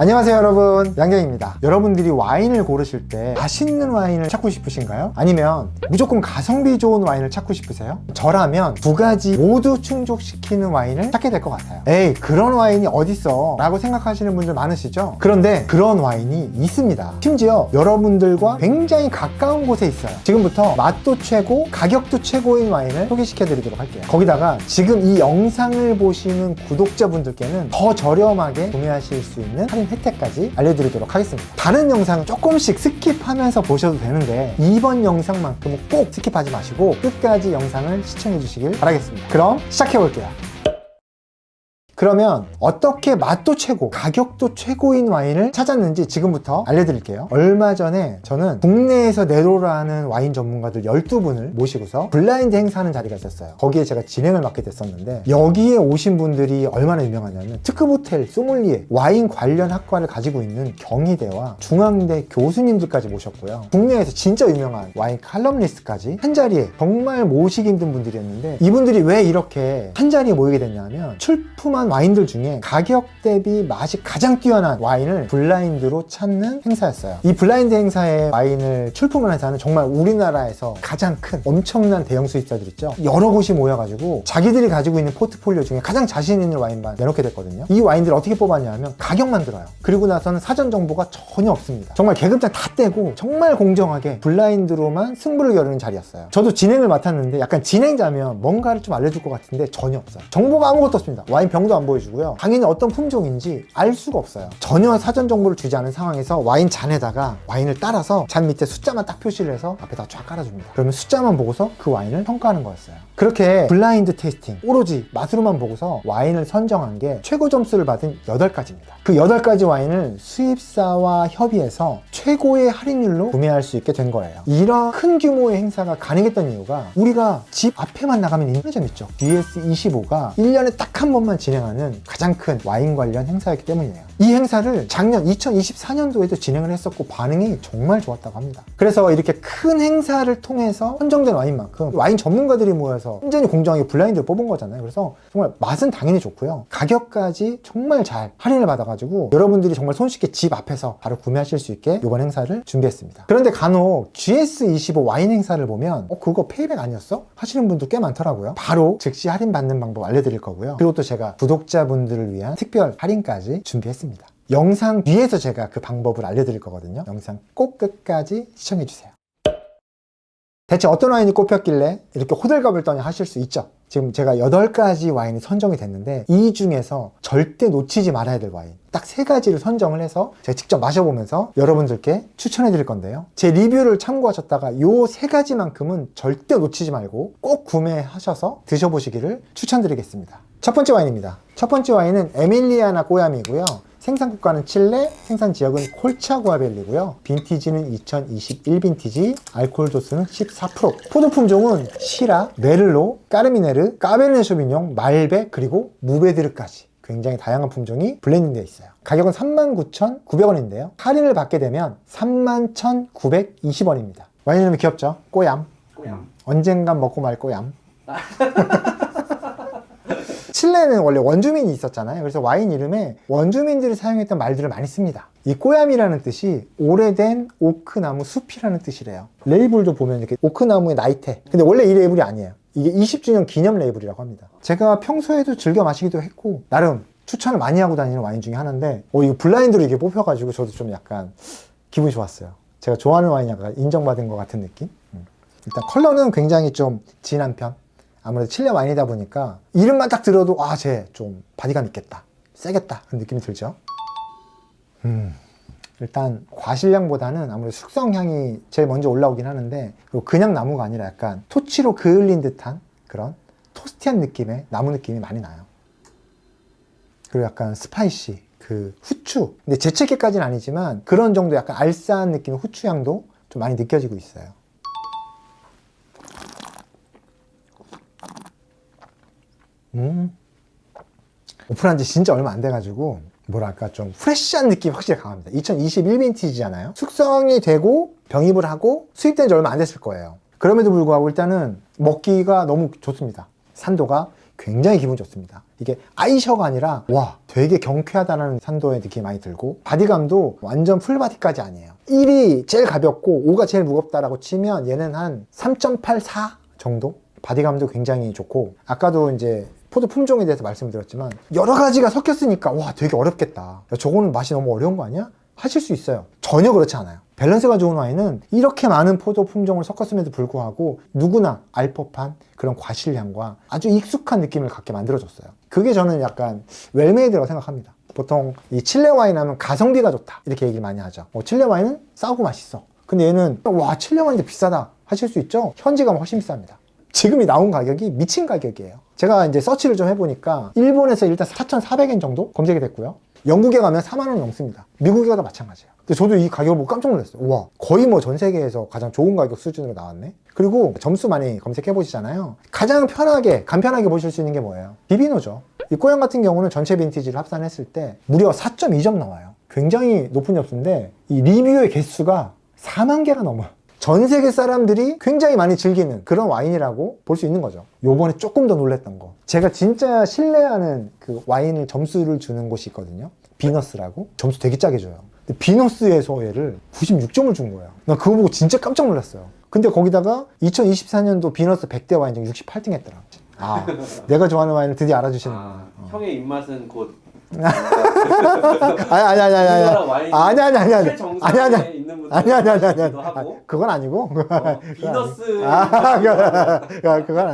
안녕하세요 여러분, 양경입니다. 여러분들이 와인을 고르실 때 맛있는 와인을 찾고 싶으신가요? 아니면 무조건 가성비 좋은 와인을 찾고 싶으세요? 저라면 두 가지 모두 충족시키는 와인을 찾게 될 것 같아요. 에이, 그런 와인이 어딨어 라고 생각하시는 분들 많으시죠? 그런데 그런 와인이 있습니다. 심지어 여러분들과 굉장히 가까운 곳에 있어요. 지금부터 맛도 최고, 가격도 최고인 와인을 소개시켜 드리도록 할게요. 거기다가 지금 이 영상을 보시는 구독자분들께는 더 저렴하게 구매하실 수 있는 할인 혜택까지 알려드리도록 하겠습니다. 다른 영상 조금씩 스킵하면서 보셔도 되는데 이번 영상만큼은 꼭 스킵하지 마시고 끝까지 영상을 시청해 주시길 바라겠습니다. 그럼 시작해 볼게요. 그러면 어떻게 맛도 최고, 가격도 최고인 와인을 찾았는지 지금부터 알려드릴게요. 얼마 전에 저는 국내에서 내로라는 와인 전문가들 12분을 모시고서 블라인드 행사하는 자리가 있었어요. 거기에 제가 진행을 맡게 됐었는데 여기에 오신 분들이 얼마나 유명하냐면 특급 호텔, 소믈리에, 와인 관련 학과를 가지고 있는 경희대와 중앙대 교수님들까지 모셨고요. 국내에서 진짜 유명한 와인 칼럼니스트까지 한 자리에 정말 모시기 힘든 분들이었는데 이분들이 왜 이렇게 한 자리에 모이게 됐냐면 출품한 와인들 중에 가격 대비 맛이 가장 뛰어난 와인을 블라인드로 찾는 행사였어요. 이 블라인드 행사에 와인을 출품을 해서 하는 정말 우리나라에서 가장 큰 엄청난 대형 수입사들 있죠. 여러 곳이 모여가지고 자기들이 가지고 있는 포트폴리오 중에 가장 자신 있는 와인만 내놓게 됐거든요. 이 와인들을 어떻게 뽑았냐면 가격만 들어요. 그리고 나서는 사전 정보가 전혀 없습니다. 정말 계급장 다 떼고 정말 공정하게 블라인드로만 승부를 겨루는 자리였어요. 저도 진행을 맡았는데 약간 진행자면 뭔가를 좀 알려줄 것 같은데 전혀 없어요. 정보가 아무것도 없습니다. 와인 병도 안 보여주고요. 당연히 어떤 품종인지 알 수가 없어요. 전혀 사전 정보를 주지 않은 상황에서 와인 잔에다가 와인을 따라서 잔 밑에 숫자만 딱 표시를 해서 앞에다 쫙 깔아줍니다. 그러면 숫자만 보고서 그 와인을 평가하는 거였어요. 그렇게 블라인드 테이스팅, 오로지 맛으로만 보고서 와인을 선정한 게 최고 점수를 받은 8가지입니다. 그 8가지 와인을 수입사와 협의해서 최고의 할인율로 구매할 수 있게 된 거예요. 이런 큰 규모의 행사가 가능했던 이유가 우리가 집 앞에만 나가면 있는 편의점 있죠. GS25가 1년에 딱 한 번만 진행하는 가장 큰 와인 관련 행사였기 때문이에요. 이 행사를 작년 2024년도에도 진행을 했었고 반응이 정말 좋았다고 합니다. 그래서 이렇게 큰 행사를 통해서 선정된 와인만큼 와인 전문가들이 모여서 완전히 공정하게 블라인드를 뽑은 거잖아요. 그래서 정말 맛은 당연히 좋고요. 가격까지 정말 잘 할인을 받아가지고 여러분들이 정말 손쉽게 집 앞에서 바로 구매하실 수 있게 이번 행사를 준비했습니다. 그런데 간혹 GS25 와인 행사를 보면 그거 페이백 아니었어? 하시는 분도 꽤 많더라고요. 바로 즉시 할인 받는 방법 알려드릴 거고요. 그리고 또 제가 구독자분들을 위한 특별 할인까지 준비했습니다. 영상 뒤에서 제가 그 방법을 알려드릴 거거든요. 영상 꼭 끝까지 시청해주세요. 대체 어떤 와인이 꼽혔길래 이렇게 호들갑을 떠냐 하실 수 있죠. 지금 제가 8가지 와인이 선정이 됐는데 이 중에서 절대 놓치지 말아야 될 와인 딱 3가지를 선정을 해서 제가 직접 마셔보면서 여러분들께 추천해 드릴 건데요. 제 리뷰를 참고하셨다가 이 3가지만큼은 절대 놓치지 말고 꼭 구매하셔서 드셔보시기를 추천드리겠습니다. 첫 번째 와인입니다. 첫 번째 와인은 에밀리아나 꼬야미고요. 생산 국가는 칠레, 생산 지역은 콜차구아벨리고요. 빈티지는 2021 빈티지, 알코올 도수는 14%. 포도 품종은 시라, 메를로, 까르미네르, 까베르네 쇼비뇽, 말베, 그리고 무베드르까지 굉장히 다양한 품종이 블렌딩되어 있어요. 가격은 39,900원인데요. 할인을 받게 되면 31,920원입니다. 와인 이름이 귀엽죠? 꼬얌. 언젠간 먹고 말 꼬얌. 칠레는 원래 원주민이 있었잖아요. 그래서 와인 이름에 원주민들이 사용했던 말들을 많이 씁니다. 이 꼬얌이라는 뜻이 오래된 오크나무 숲이라는 뜻이래요. 레이블도 보면 이렇게 오크나무의 나이테. 근데 원래 이 레이블이 아니에요. 이게 20주년 기념 레이블이라고 합니다. 제가 평소에도 즐겨 마시기도 했고 나름 추천을 많이 하고 다니는 와인 중에 하나인데 이거 블라인드로 이게 뽑혀가지고 저도 좀 약간 기분이 좋았어요. 제가 좋아하는 와인이 약간 인정받은 것 같은 느낌? 일단 컬러는 굉장히 좀 진한 편. 아무래도 칠레 와인이다 보니까 이름만 딱 들어도 쟤 좀 바디감 있겠다, 세겠다 그런 느낌이 들죠. 일단 과실향보다는 아무래도 숙성향이 제일 먼저 올라오긴 하는데 그리고 그냥 나무가 아니라 약간 토치로 그을린 듯한 그런 토스티한 느낌의 나무 느낌이 많이 나요. 그리고 약간 스파이시, 그 후추, 근데 재채기까지는 아니지만 그런 정도 약간 알싸한 느낌의 후추향도 좀 많이 느껴지고 있어요. 오픈한 지 진짜 얼마 안 돼가지고 뭐랄까 좀 프레쉬한 느낌이 확실히 강합니다. 2021 빈티지잖아요. 숙성이 되고 병입을 하고 수입된 지 얼마 안 됐을 거예요. 그럼에도 불구하고 일단은 먹기가 너무 좋습니다. 산도가 굉장히 기분 좋습니다. 이게 아이셔가 아니라 와 되게 경쾌하다는 산도의 느낌이 많이 들고, 바디감도 완전 풀바디까지 아니에요. 1이 제일 가볍고 5가 제일 무겁다라고 치면 얘는 한 3.84 정도? 바디감도 굉장히 좋고, 아까도 이제 포도 품종에 대해서 말씀드렸지만 여러 가지가 섞였으니까 와 되게 어렵겠다, 저거는 맛이 너무 어려운 거 아니야? 하실 수 있어요. 전혀 그렇지 않아요. 밸런스가 좋은 와인은 이렇게 많은 포도 품종을 섞었음에도 불구하고 누구나 알 법한 그런 과실향과 아주 익숙한 느낌을 갖게 만들어줬어요. 그게 저는 약간 웰메이드라고 생각합니다. 보통 이 칠레 와인 하면 가성비가 좋다 이렇게 얘기를 많이 하죠. 칠레 와인은 싸고 맛있어. 근데 얘는 와 칠레 와인인데 비싸다 하실 수 있죠. 현지가 훨씬 비쌉니다. 지금이 나온 가격이 미친 가격이에요. 제가 이제 서치를 좀 해보니까 일본에서 일단 4,400엔 정도 검색이 됐고요. 영국에 가면 4만 원 넘습니다. 미국에 가도 마찬가지예요. 근데 저도 이 가격을 보고 깜짝 놀랐어요. 와, 거의 뭐 전 세계에서 가장 좋은 가격 수준으로 나왔네. 그리고 점수 많이 검색해 보시잖아요. 가장 편하게 간편하게 보실 수 있는 게 뭐예요? 비비노죠. 이 꼬양 같은 경우는 전체 빈티지를 합산했을 때 무려 4.2점 나와요. 굉장히 높은 점수인데 이 리뷰의 개수가 4만 개가 넘어요. 전 세계 사람들이 굉장히 많이 즐기는 그런 와인이라고 볼 수 있는 거죠. 요번에 조금 더 놀랬던 거, 제가 진짜 신뢰하는 그 와인을 점수를 주는 곳이 있거든요. 비너스라고. 점수 되게 짜게 줘요. 근데 비너스에서 얘를 96점을 준 거예요. 나 그거 보고 진짜 깜짝 놀랐어요. 근데 거기다가 2024년도 비너스 100대 와인 중 68등 했더라. 아, 내가 좋아하는 와인을 드디어 알아주시는 거예요. 형의 입맛은 곧 그건 아니고. 비너스 그건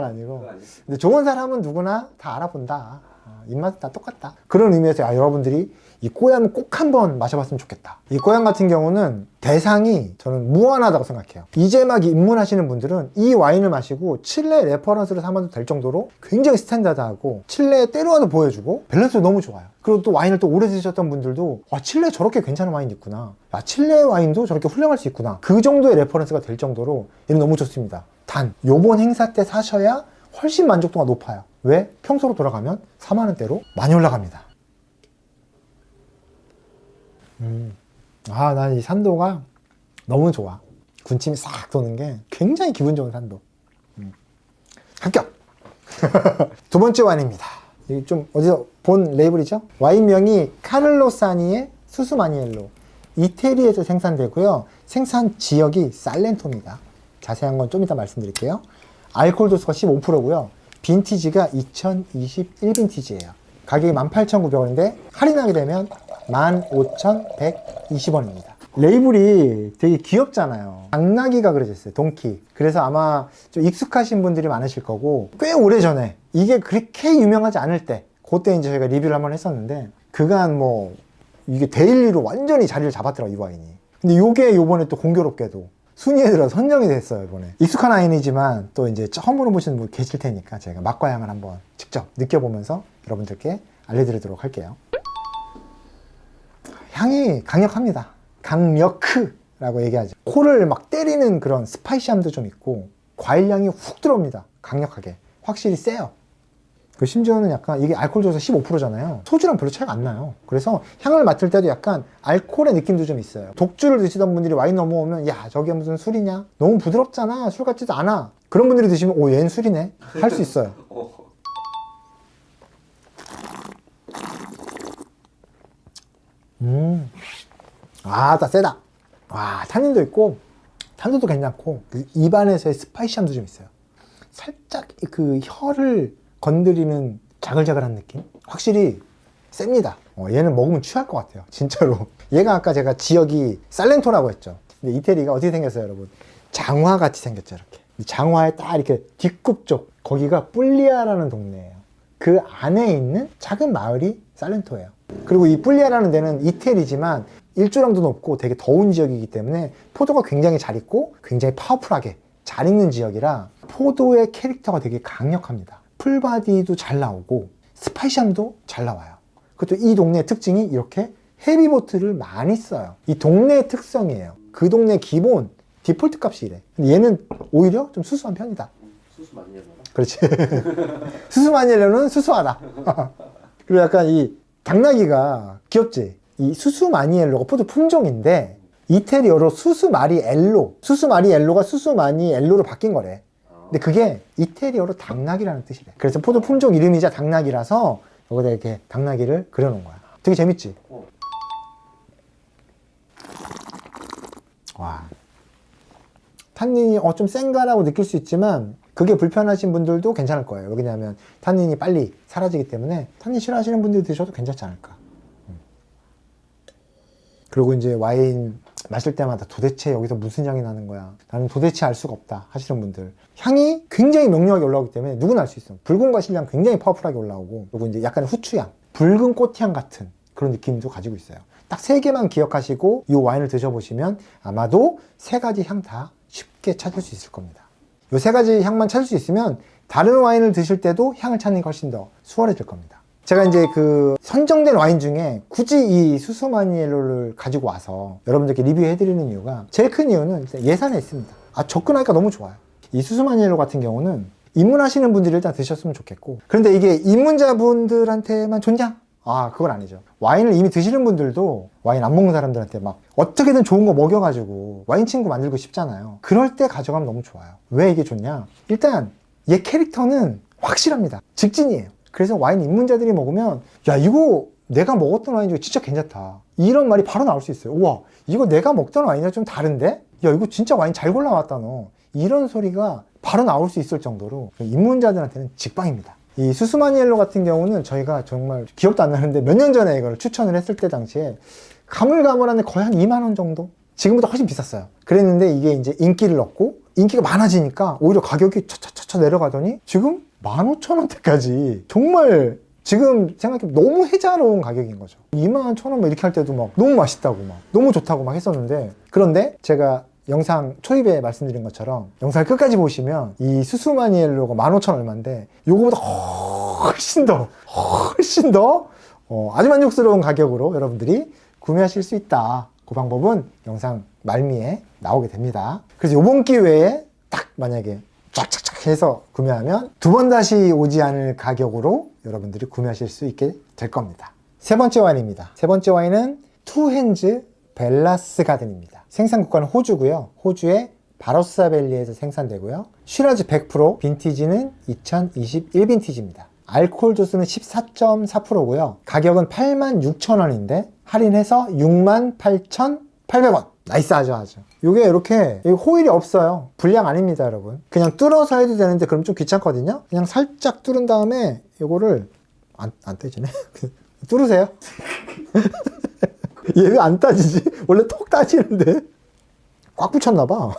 아니고. 근데 좋은 사람은 누구나 다 알아본다. 입맛은 다 똑같다. 그런 의미에서 여러분들이 이 꼬양은 꼭 한번 마셔봤으면 좋겠다. 이 꼬양 같은 경우는 대상이 저는 무한하다고 생각해요. 이제 막 입문하시는 분들은 이 와인을 마시고 칠레 레퍼런스를 삼아도 될 정도로 굉장히 스탠다드하고 칠레에 때려와도 보여주고 밸런스도 너무 좋아요. 그리고 또 와인을 또 오래 드셨던 분들도 와 칠레 저렇게 괜찮은 와인이 있구나, 야 칠레 와인도 저렇게 훌륭할 수 있구나, 그 정도의 레퍼런스가 될 정도로 얘는 너무 좋습니다. 단 요번 행사 때 사셔야 훨씬 만족도가 높아요. 왜? 평소로 돌아가면 4만 원대로 많이 올라갑니다. 난 이 산도가 너무 좋아. 군침이 싹 도는 게 굉장히 기분 좋은 산도. 합격! 두 번째 와인입니다. 이게 좀 어디서 본 레이블이죠? 와인명이 카를로사니의 수수마니엘로. 이태리에서 생산되고요. 생산 지역이 살렌토입니다. 자세한 건 좀 이따 말씀드릴게요. 알코올 도수가 15%고요. 빈티지가 2021 빈티지예요. 가격이 18,900원인데 할인하게 되면 15,120원입니다. 레이블이 되게 귀엽잖아요. 당나귀가 그려져 있어요. 동키. 그래서 아마 좀 익숙하신 분들이 많으실 거고, 꽤 오래전에 이게 그렇게 유명하지 않을 때 그때 이제 저희가 리뷰를 한번 했었는데, 그간 뭐 이게 데일리로 완전히 자리를 잡았더라고요, 이 와인이. 근데 요게 요번에 또 공교롭게도 순위에 들어 선정이 됐어요, 이번에. 익숙한 와인이지만 또 이제 처음으로 보시는 분 계실 테니까 제가 맛과 향을 한번 직접 느껴보면서 여러분들께 알려드리도록 할게요. 향이 강력합니다. 강력크라고 얘기하죠. 코를 막 때리는 그런 스파이시함도 좀 있고, 과일향이 훅 들어옵니다. 강력하게. 확실히 세요. 그 심지어는 약간 이게 알코올 도수 15%잖아요. 소주랑 별로 차이가 안 나요. 그래서 향을 맡을 때도 약간 알코올의 느낌도 좀 있어요. 독주를 드시던 분들이 와인 넘어오면 야 저게 무슨 술이냐? 너무 부드럽잖아. 술 같지도 않아. 그런 분들이 드시면 오 얘는 술이네. 할 수 있어요. 딱 세다. 와, 탄닌도 있고, 탄도도 괜찮고, 그 입안에서의 스파이시함도 좀 있어요. 살짝 그 혀를 건드리는 자글자글한 느낌? 확실히 셉니다. 얘는 먹으면 취할 것 같아요. 진짜로. 얘가 아까 제가 지역이 살렌토라고 했죠. 근데 이태리가 어떻게 생겼어요, 여러분? 장화같이 생겼죠, 이렇게. 장화에 딱 이렇게 뒷굽 쪽, 거기가 뿔리아라는 동네예요. 그 안에 있는 작은 마을이 살렌토예요. 그리고 이 뿔리아라는 데는 이태리지만 일조량도 높고 되게 더운 지역이기 때문에 포도가 굉장히 잘 익고 굉장히 파워풀하게 잘 익는 지역이라 포도의 캐릭터가 되게 강력합니다. 풀바디도 잘 나오고 스파이시함도 잘 나와요. 그것도 이 동네의 특징이 이렇게 헤비보트를 많이 써요. 이 동네의 특성이에요. 그 동네 기본 디폴트 값이 이래. 근데 얘는 오히려 좀 수수한 편이다. 수수 많이 해봐라. 그렇지. 수수 많이 하려면 수수하다. 그리고 약간 이 당나귀가 귀엽지? 이 수수마니엘로가 포도 품종인데 이태리어로 수수마리엘로, 수수마리엘로가 수수마니엘로로 바뀐 거래. 근데 그게 이태리어로 당나귀라는 뜻이래. 그래서 포도 품종 이름이자 당나귀라서 여기다 이렇게 당나귀를 그려놓은 거야. 되게 재밌지? 어. 와. 탄닌이 좀 센가라고 느낄 수 있지만 그게 불편하신 분들도 괜찮을 거예요. 왜냐하면 탄닌이 빨리 사라지기 때문에 탄닌 싫어하시는 분들이 드셔도 괜찮지 않을까. 그리고 이제 와인 마실 때마다 도대체 여기서 무슨 향이 나는 거야, 나는 도대체 알 수가 없다 하시는 분들, 향이 굉장히 명료하게 올라오기 때문에 누구나 알 수 있어요. 붉은 과실향 굉장히 파워풀하게 올라오고, 그리고 이제 약간의 후추향, 붉은 꽃향 같은 그런 느낌도 가지고 있어요. 딱 세 개만 기억하시고 이 와인을 드셔보시면 아마도 세 가지 향 다 쉽게 찾을 수 있을 겁니다. 이 세 가지 향만 찾을 수 있으면 다른 와인을 드실 때도 향을 찾는 게 훨씬 더 수월해질 겁니다. 제가 이제 그 선정된 와인 중에 굳이 이 수수마니엘로를 가지고 와서 여러분들께 리뷰해드리는 이유가, 제일 큰 이유는 예산에 있습니다. 접근하기가 너무 좋아요. 이 수수마니엘로 같은 경우는 입문하시는 분들이 일단 드셨으면 좋겠고, 그런데 이게 입문자분들한테만 좋냐? 그건 아니죠. 와인을 이미 드시는 분들도 와인 안 먹는 사람들한테 막 어떻게든 좋은 거 먹여가지고 와인 친구 만들고 싶잖아요. 그럴 때 가져가면 너무 좋아요. 왜 이게 좋냐? 일단 얘 캐릭터는 확실합니다. 직진이에요. 그래서 와인 입문자들이 먹으면 야, 이거 내가 먹었던 와인 중에 진짜 괜찮다, 이런 말이 바로 나올 수 있어요. 우와, 이거 내가 먹던 와인이랑 좀 다른데? 야, 이거 진짜 와인 잘 골라왔다 너, 이런 소리가 바로 나올 수 있을 정도로 입문자들한테는 직방입니다. 이 수수마니엘로 같은 경우는 저희가 정말 기억도 안 나는데 몇 년 전에 이걸 추천을 했을 때 당시에 가물가물한데 거의 한 2만 원 정도? 지금보다 훨씬 비쌌어요. 그랬는데 이게 이제 인기를 얻고 인기가 많아지니까 오히려 가격이 차차차차 내려가더니 지금 15,000원대까지, 정말 지금 생각해보면 너무 해자로운 가격인 거죠. 21,000원 이렇게 할 때도 막 너무 맛있다고 막 너무 좋다고 막 했었는데, 그런데 제가 영상 초입에 말씀드린 것처럼 영상을 끝까지 보시면 이 수수마니엘로가 15,000 얼마인데 요거보다 훨씬 더 아주 만족스러운 가격으로 여러분들이 구매하실 수 있다. 그 방법은 영상 말미에 나오게 됩니다. 그래서 이번 기회에 딱 만약에 쫙쫙쫙 해서 구매하면 두 번 다시 오지 않을 가격으로 여러분들이 구매하실 수 있게 될 겁니다. 세 번째 와인입니다. 세 번째 와인은 투핸즈 벨라스 가든입니다. 생산 국가는 호주고요. 호주의 바로사밸리에서 생산되고요. 슈라즈 100%, 빈티지는 2021 빈티지입니다. 알코올 도수는 14.4%고요. 가격은 86,000원인데 할인해서 68,800원. 나이스하죠, 아주. 이게 이렇게 호일이 없어요. 불량 아닙니다, 여러분. 그냥 뚫어서 해도 되는데 그럼 좀 귀찮거든요. 그냥 살짝 뚫은 다음에 이거를 안 떼지네. 뚫으세요. 얘 왜 안 따지지? 원래 톡 따지는데 꽉 붙였나봐.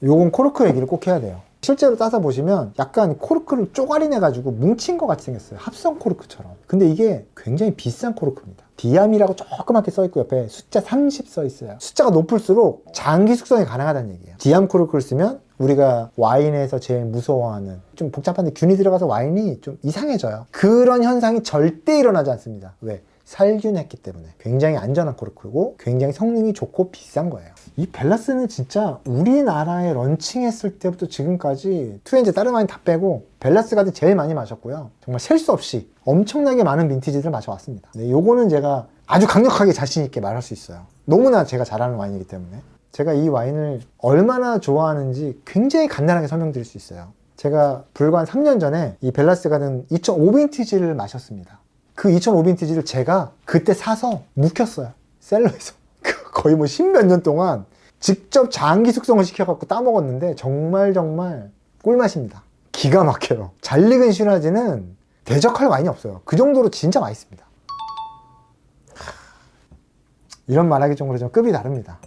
요건 코르크 얘기를 꼭 해야 돼요. 실제로 따서 보시면 약간 코르크를 쪼가리 내가지고 뭉친 것 같이 생겼어요. 합성 코르크처럼. 근데 이게 굉장히 비싼 코르크입니다. 디암이라고 조그맣게 써있고 옆에 숫자 30 써있어요. 숫자가 높을수록 장기 숙성이 가능하다는 얘기예요. 디암 코르크를 쓰면 우리가 와인에서 제일 무서워하는, 좀 복잡한데 균이 들어가서 와인이 좀 이상해져요. 그런 현상이 절대 일어나지 않습니다. 왜? 살균했기 때문에. 굉장히 안전한 코르크고 굉장히 성능이 좋고 비싼 거예요. 이 벨라스는 진짜 우리나라에 런칭했을 때부터 지금까지 투엔즈 다른 와인 다 빼고 벨라스가 제일 많이 마셨고요. 정말 셀 수 없이 엄청나게 많은 빈티지를 마셔왔습니다. 네, 요거는 제가 아주 강력하게 자신 있게 말할 수 있어요. 너무나 제가 잘하는 와인이기 때문에. 제가 이 와인을 얼마나 좋아하는지 굉장히 간단하게 설명드릴 수 있어요. 제가 불과 한 3년 전에 이 벨라스 가든 2005 빈티지를 마셨습니다. 그 2005 빈티지를 제가 그때 사서 묵혔어요. 셀러에서. 거의 뭐 10몇 년 동안 직접 장기 숙성을 시켜갖고 따먹었는데 정말 꿀맛입니다. 기가 막혀요. 잘 익은 슈라즈는 대적할 와인이 없어요. 그 정도로 진짜 맛있습니다. 이런 말하기 정도로 좀 급이 다릅니다.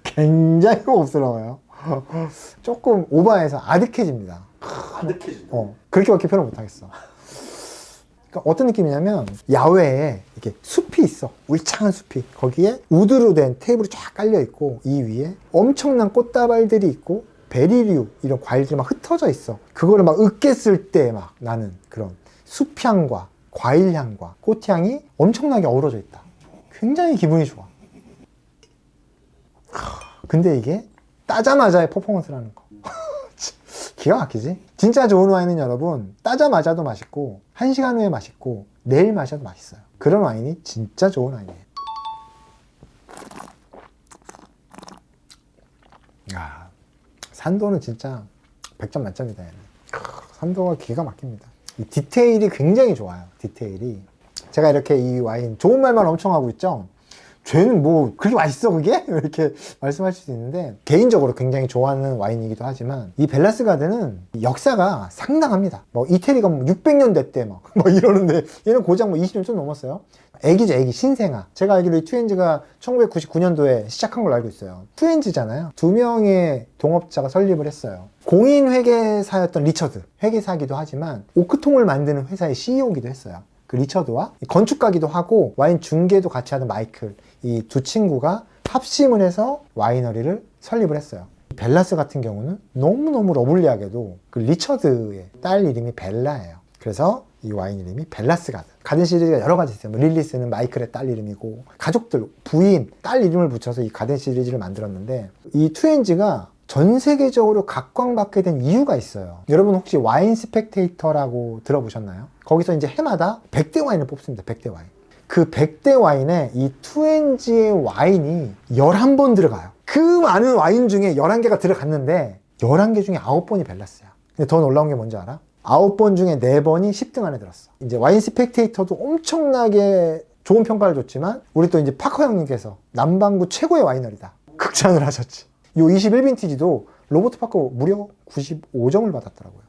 굉장히 고급스러워요. 조금 오버해서 아득해집니다. 아득해진다. 그렇게밖에 표현 못하겠어. 그러니까 어떤 느낌이냐면 야외에 이렇게 숲이 있어. 울창한 숲이. 거기에 우드로 된 테이블이 쫙 깔려 있고 이 위에 엄청난 꽃다발들이 있고 베리류 이런 과일들이 막 흩어져 있어. 그거를 막 으깼을 때 막 나는 그런 숲향과 과일향과 꽃향이 엄청나게 어우러져 있다. 굉장히 기분이 좋아. 근데 이게 따자마자의 퍼포먼스라는 거. 기가 막히지? 진짜 좋은 와인은 여러분 따자마자도 맛있고 1시간 후에 맛있고 내일 마셔도 맛있어요. 그런 와인이 진짜 좋은 와인이에요. 산도는 진짜 100점 만점이다. 얘는. 산도가 기가 막힙니다. 이 디테일이 굉장히 좋아요. 디테일이. 제가 이렇게 이 와인 좋은 말만 엄청 하고 있죠. 쟤는 뭐 그렇게 맛있어 그게? 이렇게 말씀하실 수 있는데 개인적으로 굉장히 좋아하는 와인이기도 하지만 이 벨라스 가든은 역사가 상당합니다. 뭐 이태리가 뭐 600년 됐대 막 뭐 이러는데 얘는 고작 뭐 20년 좀 넘었어요. 애기죠, 애기, 신생아. 제가 알기로 이 투엔즈가 1999년도에 시작한 걸로 알고 있어요. 투엔즈잖아요. 두 명의 동업자가 설립을 했어요. 공인 회계사였던 리처드, 회계사기도 하지만 오크통을 만드는 회사의 CEO이기도 했어요. 그 리처드와 건축가기도 하고 와인 중개도 같이 하는 마이클, 이 두 친구가 합심을 해서 와이너리를 설립을 했어요. 벨라스 같은 경우는 너무너무 러블리하게도 그 리처드의 딸 이름이 벨라예요. 그래서 이 와인 이름이 벨라스 가든. 가든 시리즈가 여러 가지 있어요. 뭐 릴리스는 마이클의 딸 이름이고 가족들, 부인, 딸 이름을 붙여서 이 가든 시리즈를 만들었는데 이 투엔즈가 전 세계적으로 각광받게 된 이유가 있어요. 여러분 혹시 와인 스펙테이터라고 들어보셨나요? 거기서 이제 해마다 100대 와인을 뽑습니다. 100대 와인. 그 100대 와인에 이 투엔즈의 와인이 11번 들어가요. 그 많은 와인 중에 11개가 들어갔는데 11개 중에 9번이 벨라스야. 근데 더 놀라운 게 뭔지 알아? 9번 중에 4번이 10등 안에 들었어. 이제 와인 스펙테이터도 엄청나게 좋은 평가를 줬지만 우리 또 이제 파커 형님께서 남반구 최고의 와이너리다 극찬을 하셨지. 이 21빈티지도 로버트 파커 무려 95점을 받았더라고요.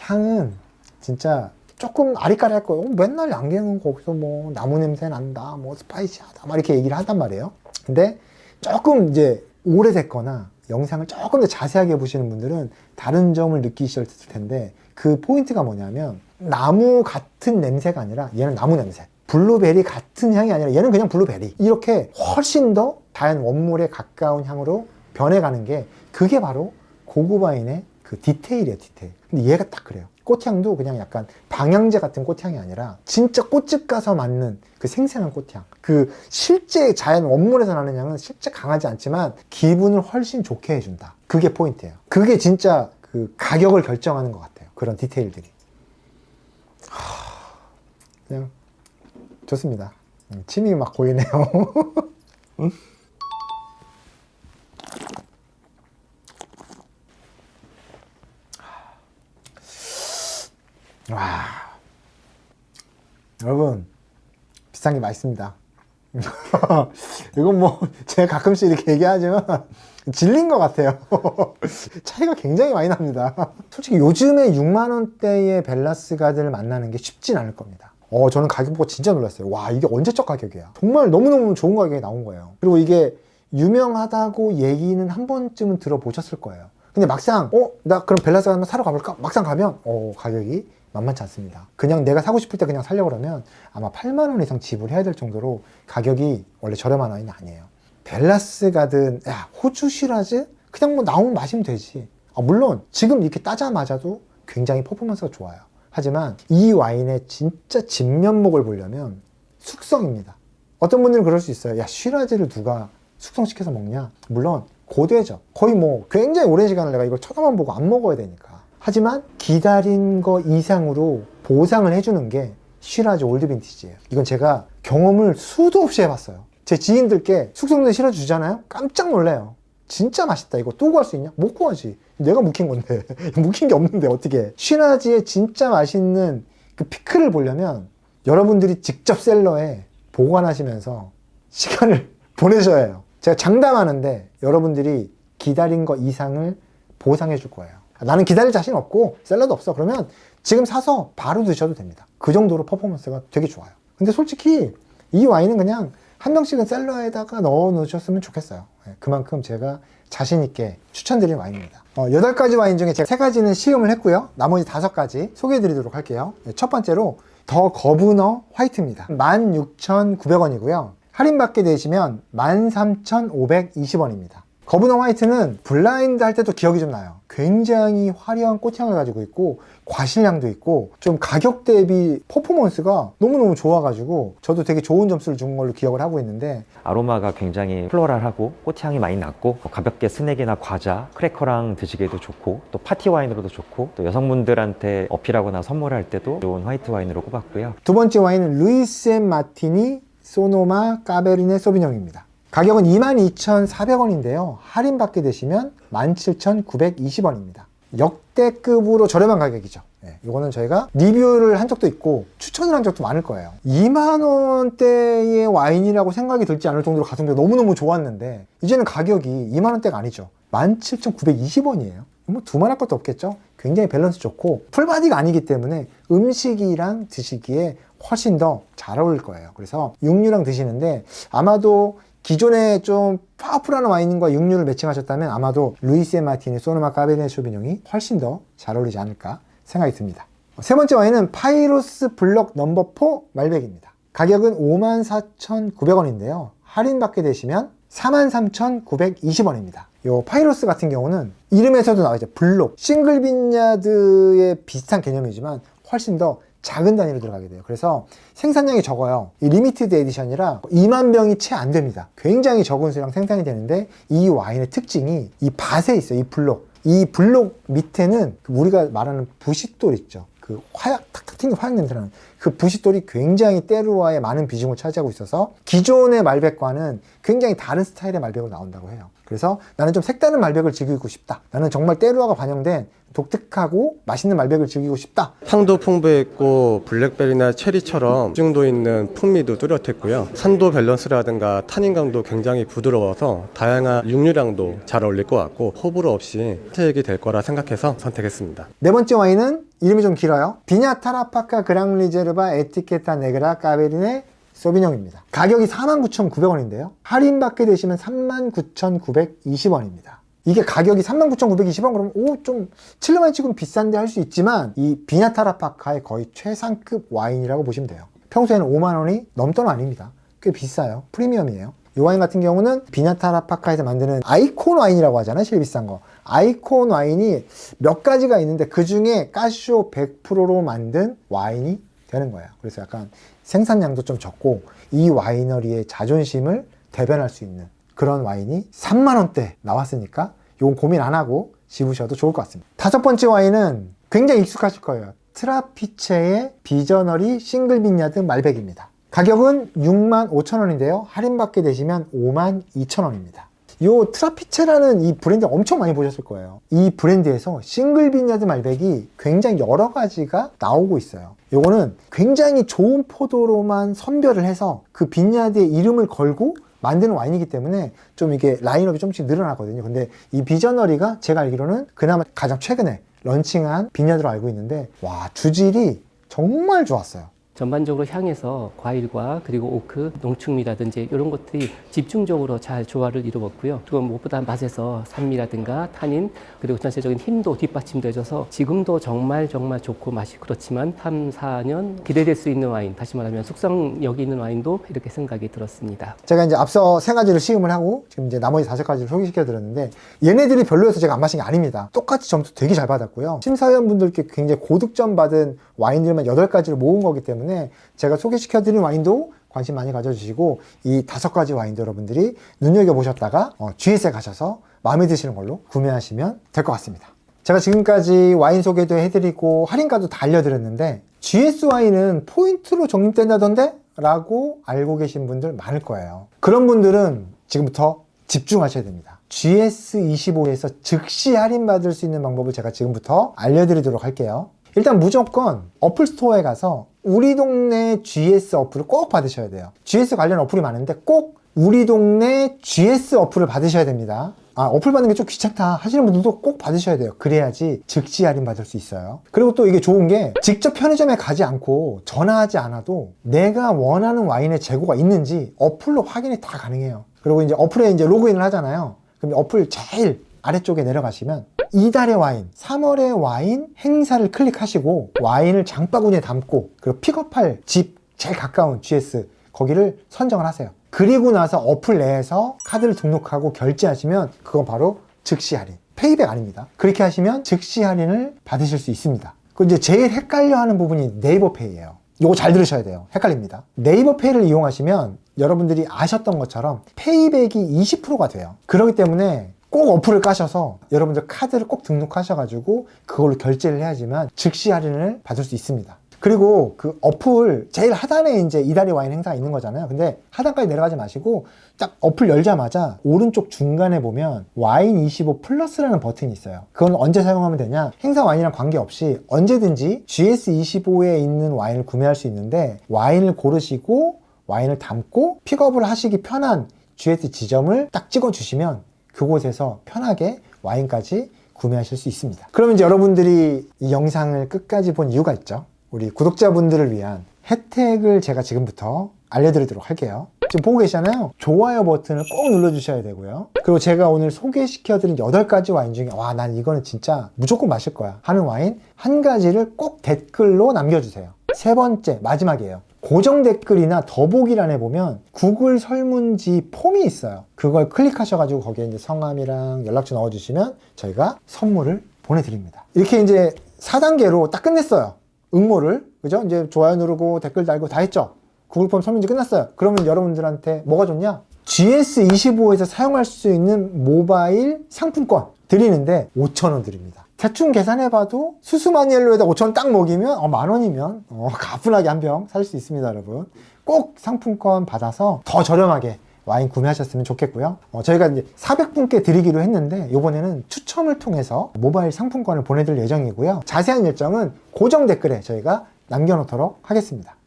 향은 진짜 조금 아리까리할 거예요. 맨날 양갱은 거기서 뭐 나무 냄새 난다, 뭐 스파이시하다, 막 이렇게 얘기를 한단 말이에요. 근데 조금 이제 오래됐거나 영상을 조금 더 자세하게 보시는 분들은 다른 점을 느끼실 텐데 그 포인트가 뭐냐면 나무 같은 냄새가 아니라 얘는 나무 냄새. 블루베리 같은 향이 아니라 얘는 그냥 블루베리. 이렇게 훨씬 더 자연 원물에 가까운 향으로 변해가는 게 그게 바로 고급 와인의 그 디테일이에요, 디테일. 근데 얘가 딱 그래요. 꽃향도 그냥 약간 방향제 같은 꽃향이 아니라 진짜 꽃집 가서 맡는 그 생생한 꽃향. 그 실제 자연 원물에서 나는 향은 실제 강하지 않지만 기분을 훨씬 좋게 해준다. 그게 포인트예요. 그게 진짜 그 가격을 결정하는 것 같아요. 그런 디테일들이. 그냥 좋습니다. 침이 막 고이네요. 와, 여러분 비싼 게 맛있습니다. 이건 뭐 제가 가끔씩 이렇게 얘기하지만 질린 것 같아요. 차이가 굉장히 많이 납니다. 솔직히 요즘에 6만 원대의 벨라스 가든을 만나는 게 쉽진 않을 겁니다. 저는 가격 보고 진짜 놀랐어요. 와, 이게 언제적 가격이야. 정말 너무너무 좋은 가격에 나온 거예요. 그리고 이게 유명하다고 얘기는 한 번쯤은 들어보셨을 거예요. 근데 막상 나 그럼 벨라스 가든 사러 가볼까? 막상 가면 가격이 만만치 않습니다. 그냥 내가 사고 싶을 때 그냥 사려고 그러면 아마 8만 원 이상 지불해야 될 정도로 가격이 원래 저렴한 와인이 아니에요. 벨라스 가든, 야, 호주 시라즈? 그냥 뭐 나오면 마시면 되지. 물론 지금 이렇게 따자마자도 굉장히 퍼포먼스가 좋아요. 하지만 이 와인의 진짜 진면목을 보려면 숙성입니다. 어떤 분들은 그럴 수 있어요. 야, 시라즈를 누가 숙성시켜서 먹냐? 물론 고되죠. 거의 뭐 굉장히 오랜 시간을 내가 이걸 쳐다만 보고 안 먹어야 되니까. 하지만 기다린 거 이상으로 보상을 해주는 게 시라즈 올드 빈티지예요. 이건 제가 경험을 수도 없이 해봤어요. 제 지인들께 숙성된 시라즈 주잖아요? 깜짝 놀래요. 진짜 맛있다. 이거 또 구할 수 있냐? 못 구하지. 내가 묵힌 건데. 묵힌 게 없는데 어떻게. 시라즈의 진짜 맛있는 그 피크를 보려면 여러분들이 직접 셀러에 보관하시면서 시간을 보내셔야 해요. 제가 장담하는데 여러분들이 기다린 거 이상을 보상해 줄 거예요. 나는 기다릴 자신 없고 셀러도 없어. 그러면 지금 사서 바로 드셔도 됩니다. 그 정도로 퍼포먼스가 되게 좋아요. 근데 솔직히 이 와인은 그냥 한 병씩은 셀러에다가 넣어 놓으셨으면 좋겠어요. 그만큼 제가 자신 있게 추천드리는 와인입니다. 8가지 와인 중에 제가 3가지는 시음을 했고요. 나머지 5가지 소개해 드리도록 할게요. 첫 번째로 더 거브너 화이트입니다. 16,900원이고요. 할인받게 되시면 13,520원입니다. 거브너 화이트는 블라인드 할 때도 기억이 좀 나요. 굉장히 화려한 꽃향을 가지고 있고 과실량도 있고 좀 가격 대비 퍼포먼스가 너무너무 좋아가지고 저도 되게 좋은 점수를 준 걸로 기억을 하고 있는데 아로마가 굉장히 플로럴하고 꽃향이 많이 났고 가볍게 스낵이나 과자, 크래커랑 드시기에도 좋고 또 파티 와인으로도 좋고 또 여성분들한테 어필하거나 선물할 때도 좋은 화이트 와인으로 꼽았고요. 두 번째 와인은 루이스 앤 마티니 소노마 까베르네 소비뇽입니다. 가격은 22,400원인데요. 할인받게 되시면 17,920원입니다. 역대급으로 저렴한 가격이죠. 이거는 저희가 리뷰를 한 적도 있고 추천을 한 적도 많을 거예요. 2만원대의 와인이라고 생각이 들지 않을 정도로 가성비가 너무너무 좋았는데 이제는 가격이 2만원대가 아니죠. 17,920원이에요. 뭐 두말할 것도 없겠죠. 굉장히 밸런스 좋고 풀바디가 아니기 때문에 음식이랑 드시기에 훨씬 더 잘 어울릴 거예요. 그래서 육류랑 드시는데 아마도 기존에 좀 파워풀한 와인과 육류를 매칭하셨다면 아마도 루이스 앤 마티니 소노마 까베르네 쇼비뇽이 훨씬 더 잘 어울리지 않을까 생각이 듭니다. 세 번째 와인은 파이로스 블럭 넘버 4 말백입니다. 가격은 54,900원인데요. 할인받게 되시면 43,920원입니다. 요 파이로스 같은 경우는 이름에서도 나와있죠. 블록, 싱글 빈야드의 비슷한 개념이지만 훨씬 더 작은 단위로 들어가게 돼요. 그래서 생산량이 적어요. 이 리미티드 에디션이라 2만 병이 채 안 됩니다. 굉장히 적은 수량 생산이 되는데 이 와인의 특징이 이 밭에 있어요. 이 블록. 이 블록 밑에는 우리가 말하는 부싯돌 있죠. 그 화약, 탁탁 튀는 화약 냄새나는 그 부싯돌이 굉장히 때루와의 많은 비중을 차지하고 있어서 기존의 말백과는 굉장히 다른 스타일의 말백으로 나온다고 해요. 그래서 나는 좀 색다른 말백을 즐기고 싶다. 나는 정말 때루와가 반영된 독특하고 맛있는 말백을 즐기고 싶다. 향도 풍부했고 블랙베리나 체리처럼 집중도 있는 풍미도 뚜렷했고요. 산도 밸런스라든가 타닌감도 굉장히 부드러워서 다양한 육류량도 잘 어울릴 것 같고 호불호 없이 선택이 될 거라 생각해서 선택했습니다. 네 번째 와인은 이름이 좀 길어요. 비냐 타라파카 그랑 리제르바 에티케타 네그라 까베르네 소비뇽입니다. 가격이 49,900원인데요. 할인받게 되시면 39,920원입니다. 이게 가격이 39,920원 그러면 좀 7년만에 지금 비싼데 할 수 있지만 이 비냐 타라파카의 거의 최상급 와인이라고 보시면 돼요. 평소에는 5만 원이 넘던 아닙니다. 꽤 비싸요. 프리미엄이에요. 이 와인 같은 경우는 비냐 타라파카에서 만드는 아이콘 와인이라고 하잖아요. 제일 비싼 거. 아이콘 와인이 몇 가지가 있는데 그 중에 까쇼 100%로 만든 와인이 되는 거예요. 그래서 약간 생산량도 좀 적고 이 와이너리의 자존심을 대변할 수 있는 그런 와인이 3만원대 나왔으니까 이건 고민 안 하고 집으셔도 좋을 것 같습니다. 다섯 번째 와인은 굉장히 익숙하실 거예요. 트라피체의 비저너리 싱글 빈야드 말백입니다. 가격은 65,000원인데요. 할인받게 되시면 52,000원입니다. 이 트라피체라는 이 브랜드 엄청 많이 보셨을 거예요. 이 브랜드에서 싱글 빈야드 말백이 굉장히 여러 가지가 나오고 있어요. 이거는 굉장히 좋은 포도로만 선별을 해서 그 빈야드의 이름을 걸고 만드는 와인이기 때문에 좀 이게 라인업이 조금씩 늘어나거든요. 근데 이 비저너리가 제가 알기로는 그나마 가장 최근에 런칭한 빈야드로 알고 있는데 와, 주질이 정말 좋았어요. 전반적으로 향에서 과일과 그리고 오크, 농축미라든지 이런 것들이 집중적으로 잘 조화를 이루었고요. 그리고 무엇보다 맛에서 산미라든가 타닌 그리고 전체적인 힘도 뒷받침도 해줘서 지금도 정말 좋고 맛이 그렇지만 3, 4년 기대될 수 있는 와인, 다시 말하면 숙성력이 있는 와인도 이렇게 생각이 들었습니다. 제가 이제 앞서 3가지를 시음을 하고 지금 이제 나머지 5가지를 소개시켜 드렸는데 얘네들이 별로여서 제가 안 마신 게 아닙니다. 똑같이 점수 되게 잘 받았고요. 심사위원분들께 굉장히 고득점 받은 와인들만 8가지를 모은 거기 때문에 제가 소개시켜드린 와인도 관심 많이 가져주시고 이 5가지 와인도 여러분들이 눈여겨보셨다가 GS에 가셔서 마음에 드시는 걸로 구매하시면 될 것 같습니다. 제가 지금까지 와인 소개도 해드리고 할인가도 다 알려드렸는데 GS 와인은 포인트로 적립된다던데? 라고 알고 계신 분들 많을 거예요. 그런 분들은 지금부터 집중하셔야 됩니다. GS25에서 즉시 할인받을 수 있는 방법을 제가 지금부터 알려드리도록 할게요. 일단 무조건 어플 스토어에 가서 우리 동네 GS 어플을 꼭 받으셔야 돼요. GS 관련 어플이 많은데 꼭 우리 동네 GS 어플을 받으셔야 됩니다. 어플 받는 게 좀 귀찮다 하시는 분들도 꼭 받으셔야 돼요. 그래야지 즉시 할인 받을 수 있어요. 그리고 또 이게 좋은 게 직접 편의점에 가지 않고 전화하지 않아도 내가 원하는 와인의 재고가 있는지 어플로 확인이 다 가능해요. 그리고 이제 어플에 이제 로그인을 하잖아요. 그럼 어플 제일 아래쪽에 내려가시면 이달의 와인, 3월의 와인 행사를 클릭하시고 와인을 장바구니에 담고 그리고 픽업할 집 제일 가까운 GS 거기를 선정을 하세요. 그리고 나서 어플 내에서 카드를 등록하고 결제하시면 그건 바로 즉시 할인, 페이백 아닙니다. 그렇게 하시면 즉시 할인을 받으실 수 있습니다. 그 이제 제일 헷갈려 하는 부분이 네이버페이예요. 이거 잘 들으셔야 돼요. 헷갈립니다. 네이버페이를 이용하시면 여러분들이 아셨던 것처럼 페이백이 20%가 돼요. 그렇기 때문에 꼭 어플을 까셔서 여러분들 카드를 꼭 등록하셔가지고 그걸로 결제를 해야지만 즉시 할인을 받을 수 있습니다. 그리고 그 어플 제일 하단에 이제 이다리 와인 행사가 있는 거잖아요. 근데 하단까지 내려가지 마시고 딱 어플 열자마자 오른쪽 중간에 보면 와인 25 플러스라는 버튼이 있어요. 그건 언제 사용하면 되냐? 행사 와인이랑 관계없이 언제든지 GS25에 있는 와인을 구매할 수 있는데 와인을 고르시고 와인을 담고 픽업을 하시기 편한 GS 지점을 딱 찍어 주시면 그곳에서 편하게 와인까지 구매하실 수 있습니다. 그러면 이제 여러분들이 이 영상을 끝까지 본 이유가 있죠. 우리 구독자분들을 위한 혜택을 제가 지금부터 알려드리도록 할게요. 지금 보고 계시잖아요. 좋아요 버튼을 꼭 눌러주셔야 되고요. 그리고 제가 오늘 소개시켜드린 8가지 와인 중에 와, 난 이거는 진짜 무조건 마실 거야 하는 와인 한 가지를 꼭 댓글로 남겨주세요. 세 번째, 마지막이에요. 고정 댓글이나 더보기란에 보면 구글 설문지 폼이 있어요. 그걸 클릭하셔가지고 거기에 이제 성함이랑 연락처 넣어주시면 저희가 선물을 보내드립니다. 이렇게 이제 4단계로 딱 끝냈어요. 응모를. 그죠? 이제 좋아요 누르고 댓글 달고 다 했죠? 구글 폼 설문지 끝났어요. 그러면 여러분들한테 뭐가 좋냐? GS25에서 사용할 수 있는 모바일 상품권 드리는데 5,000원 드립니다. 대충 계산해봐도 수수 마니엘로에다 5,000원 딱 먹이면 10,000원이면 가뿐하게 한 병 살 수 있습니다, 여러분. 꼭 상품권 받아서 더 저렴하게 와인 구매하셨으면 좋겠고요. 저희가 이제 400분께 드리기로 했는데 이번에는 추첨을 통해서 모바일 상품권을 보내드릴 예정이고요. 자세한 일정은 고정 댓글에 저희가 남겨놓도록 하겠습니다.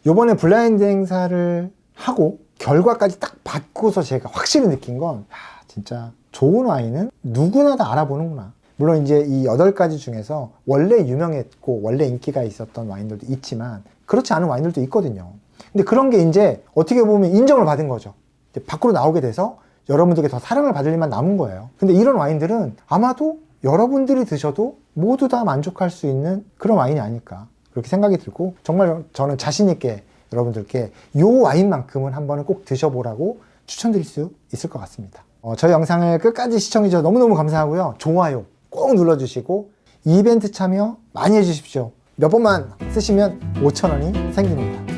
이번에 블라인드 행사를 하고 결과까지 딱 받고서 제가 확실히 느낀 건 진짜 좋은 와인은 누구나 다 알아보는구나. 물론 이제 이 8가지 중에서 원래 유명했고 원래 인기가 있었던 와인들도 있지만 그렇지 않은 와인들도 있거든요. 근데 그런 게 이제 어떻게 보면 인정을 받은 거죠. 이제 밖으로 나오게 돼서 여러분들께 더 사랑을 받을 일만 남은 거예요. 근데 이런 와인들은 아마도 여러분들이 드셔도 모두 다 만족할 수 있는 그런 와인이 아닐까 그렇게 생각이 들고 정말 저는 자신 있게 여러분들께 이 와인만큼은 한 번은 꼭 드셔보라고 추천드릴 수 있을 것 같습니다. 저희 영상을 끝까지 시청해주셔서 너무너무 감사하고요. 좋아요 꼭 눌러주시고 이벤트 참여 많이 해주십시오. 몇 번만 쓰시면 5,000원이 생깁니다.